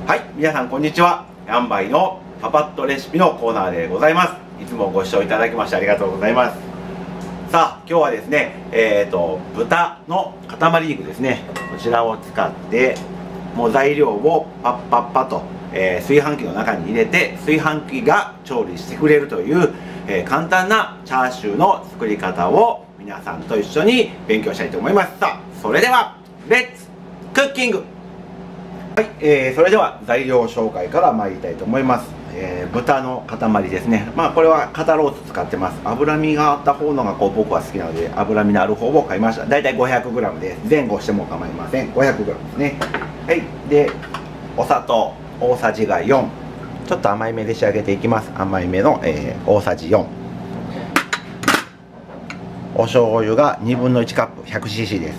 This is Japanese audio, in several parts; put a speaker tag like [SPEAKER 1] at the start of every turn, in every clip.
[SPEAKER 1] はい、皆さんこんにちは。ヤンバイのパパッとレシピのコーナーでございます。いつもご視聴いただきましてありがとうございます。さあ、今日はですね、豚の塊肉ですね。こちらを使って、もう材料をパッパッパと、炊飯器の中に入れて、炊飯器が調理してくれるという、簡単なチャーシューの作り方を皆さんと一緒に勉強したいと思います。さあ、それでは、レッツクッキング。はい、それでは材料紹介から参りたいと思います。豚の塊ですね。まあこれは肩ロース使ってます。脂身があった方のが僕は好きなので、脂身のある方を買いました。だいたい 500g です。前後しても構いません。 500g ですね。はい。でお砂糖大さじが4、ちょっと甘いめで仕上げていきます。甘いめの、大さじ4、お醤油が1/2カップ 100cc です。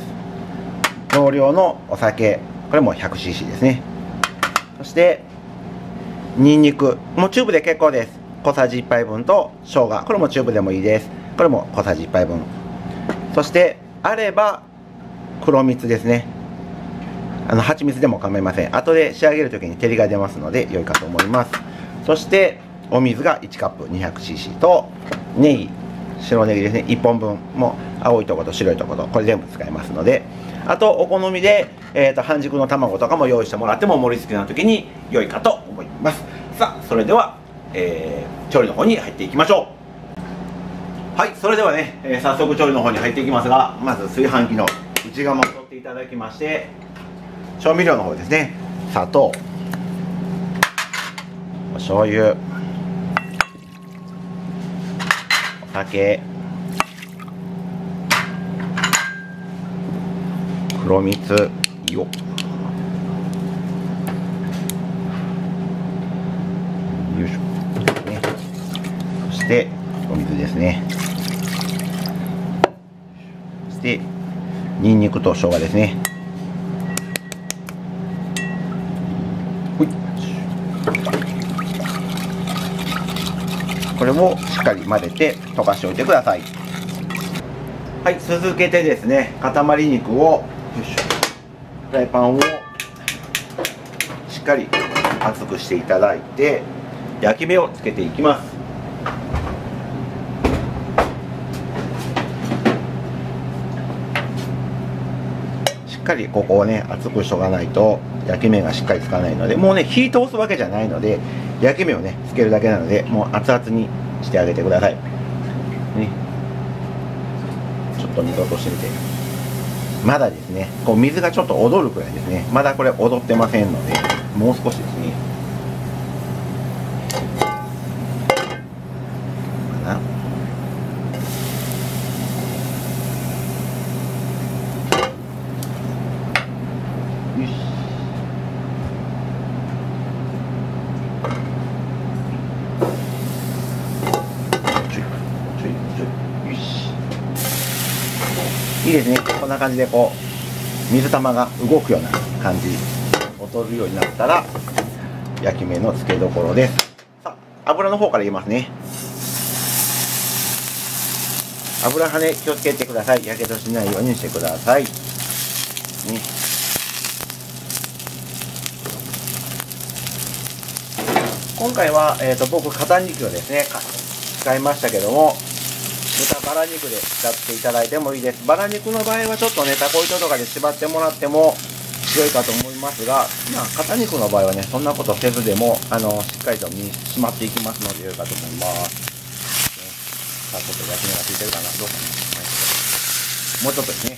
[SPEAKER 1] 同量のお酒、これも 100cc ですね。そしてにんにくもチューブで結構です。小さじ1杯分と生姜、これもチューブでもいいです。これも小さじ1杯分。そしてあれば黒蜜ですね。蜂蜜でも構いません。後で仕上げる時に照りが出ますので良いかと思います。そしてお水が1カップ 200cc とネギ、白ネギですね、1本分も青いとこと白いとことこれ全部使いますので、あとお好みで、半熟の卵とかも用意してもらっても盛り付けの時に良いかと思います。さあ、それでは、調理の方に入っていきましょう。はい、それではね、早速調理の方に入っていきますが、まず炊飯器の内釜を取っていただきまして、調味料の方ですね、砂糖、お醤油、お酒、黒蜜よ、よいしょ、ね、そしてお水ですね。そしてにんにくと生姜ですね。これをしっかり混ぜて溶かしておいてください。はい、続けてですね、塊肉をフライパンをしっかり熱くしていただいて焼き目をつけていきます。しっかりここをね熱くしとかないと焼き目がしっかりつかないので、もうね火通すわけじゃないので焼き目をねつけるだけなので、もう熱々にしてあげてください、ね、ちょっと見落としてみて、まだですね、こう水がちょっと踊るくらいですね。まだこれ踊ってませんので、もう少しですね。よし。いいですね。こんな感じでこう水玉が動くような感じ、踊るようになったら焼き目のつけどころです。さあ、油の方から入れますね。油跳ね気をつけてください。やけどしないようにしてください、ね。今回は、僕肩肉をですね使いましたけども、豚バラ肉で使っていただいてもいいです。バラ肉の場合はちょっとねタコ糸とかで縛ってもらっても良いかと思いますが、まあ、肩肉の場合はねそんなことせずでもしっかりと身締まっていきますので良いかと思います、ね。さあ、ちょっと焼き目がついてるかな、どうかな、もうちょっとですね、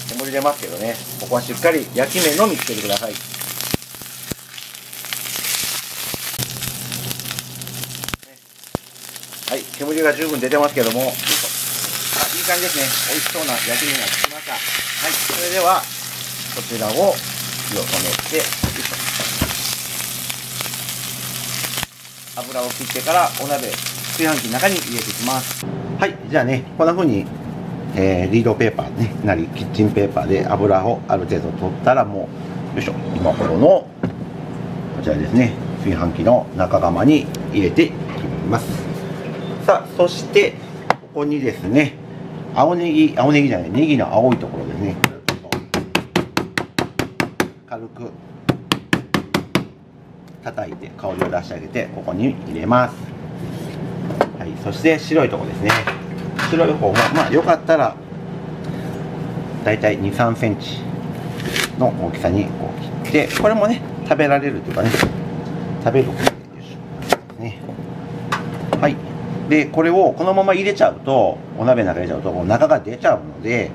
[SPEAKER 1] 煙出ますけどね、ここはしっかり焼き目のみつけてください。はい、煙が十分出てますけども、いい感じですね。美味しそうな焼き目がつきました。はい、それではこちらを火を止めて、油を切ってからお鍋炊飯器の中に入れていきます。はい、じゃあね、こんな風に、リードペーパーねなりキッチンペーパーで油をある程度取ったら、もうよいしょ、今頃のこちらですね、炊飯器の中釜に入れていきます。さあ、そしてここにですね、青ネギじゃない、ネギの青いところですね、軽く叩いて香りを出してあげて、ここに入れます。はい、そして白いとこですね。白い方もまあよかったらだいたい2、3センチの大きさにこう切って、これもね食べられるというかね、食べることができるね。はい。でこれをこのまま入れちゃうと、お鍋の中に入れちゃうとこう中が出ちゃうので、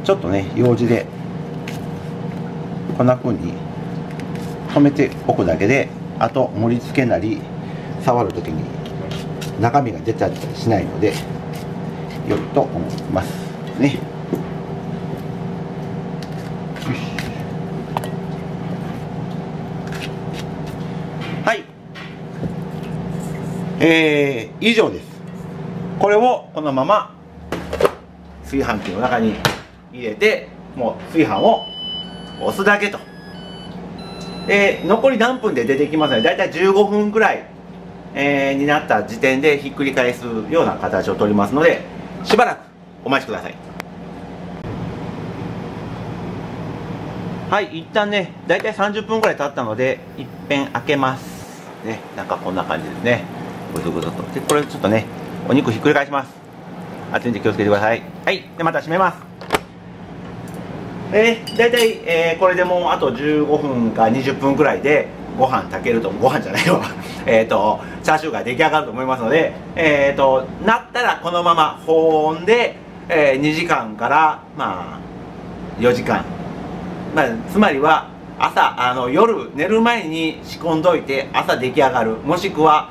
[SPEAKER 1] ちょっとねようじでこんな風に止めておくだけで、あと盛り付けなり触るときに中身が出ちゃったりしないので良いと思いますね。はい、以上です。これをこのまま炊飯器の中に入れて、もう炊飯を押すだけと。残り何分で出てきますので、だいたい15分くらい、になった時点でひっくり返すような形をとりますので、しばらくお待ちください。はい、一旦ねだいたい30分くらい経ったので、いっぺん開けますね。なんかこんな感じですね。ぐずぐずと。でこれちょっとねお肉ひっくり返します。熱いんで気をつけてください。はい、でまた閉めます。だいたい、これでもうあと15分か20分くらいでご飯炊けると、ご飯じゃないわチャーシューが出来上がると思いますので、なったらこのまま保温で、2時間からまあ4時間、まあ、つまりは朝夜寝る前に仕込んどいて朝出来上がる、もしくは、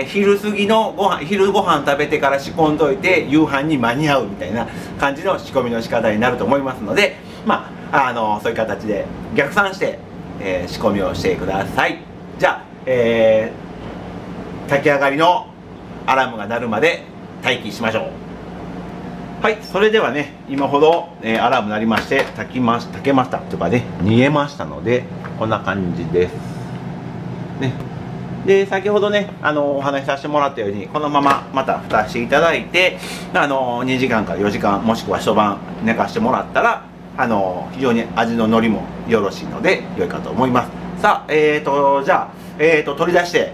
[SPEAKER 1] 昼過ぎの昼ご飯食べてから仕込んどいて夕飯に間に合うみたいな感じの仕込みの仕方になると思いますので、まあそういう形で逆算して、仕込みをしてください。じゃあ、炊き上がりのアラームが鳴るまで待機しましょう。はい、それではね今ほど、アラーム鳴りまして炊けましたというかね、煮えましたので、こんな感じですね。で先ほどねお話しさせてもらったように、このまままた蓋していただいて、2時間から4時間もしくは一晩寝かしてもらったら非常に味の乗りもよろしいので良いかと思います。さあじゃあ、取り出して、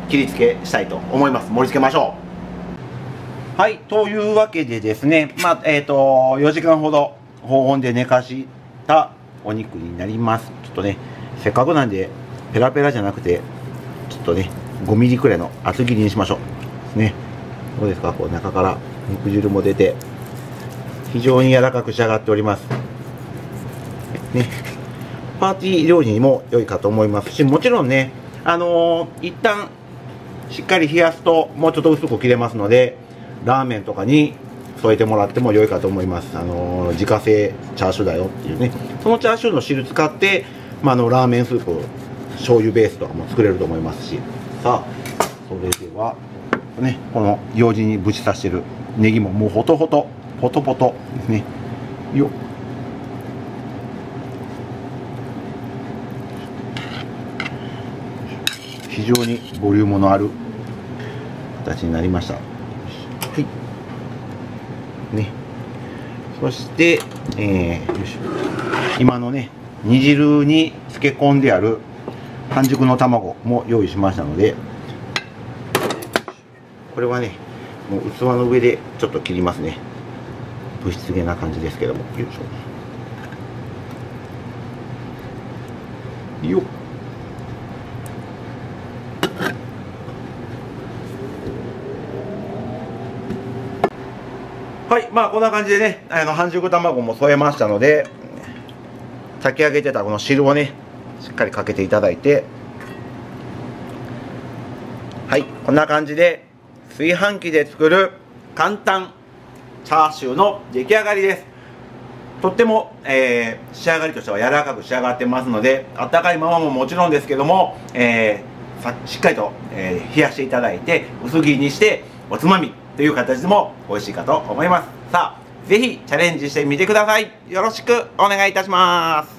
[SPEAKER 1] 切り付けしたいと思います。盛り付けましょう。はい、というわけでですね、4時間ほど保温で寝かしたお肉になります。ちょっとねせっかくなんでペラペラじゃなくてちょっとね5ミリくらいの厚切りにしましょうね。どうですか、こう中から肉汁も出て非常に柔らかく仕上がっておりますね。パーティー料理にも良いかと思いますし、もちろんね一旦しっかり冷やすともうちょっと薄く切れますので、ラーメンとかに添えてもらっても良いかと思います。自家製チャーシューだよっていうね、そのチャーシューの汁使って、ラーメンスープ醤油ベースとかも作れると思いますし、さあそれではね、このようじにぶち刺してるネギももうほとほとポトポトですね。よっ、非常にボリュームのある形になりました。はい。ね。そして、よいしょ。今のね、煮汁に漬け込んである半熟の卵も用意しましたので、これはね、もう器の上でちょっと切りますね。ぶしつけな感じですけども、よいしょ。よっ。はい、こんな感じでね、半熟卵も添えましたので、炊き上げてたこの汁をねしっかりかけていただいて、はい、こんな感じで炊飯器で作る簡単チャーシューの出来上がりです。とっても、仕上がりとしては柔らかく仕上がってますので、あったかいままももちろんですけども、しっかりと、冷やしていただいて薄切りにしておつまみという形でも美味しいかと思います。さあぜひチャレンジしてみてください。よろしくお願いいたします。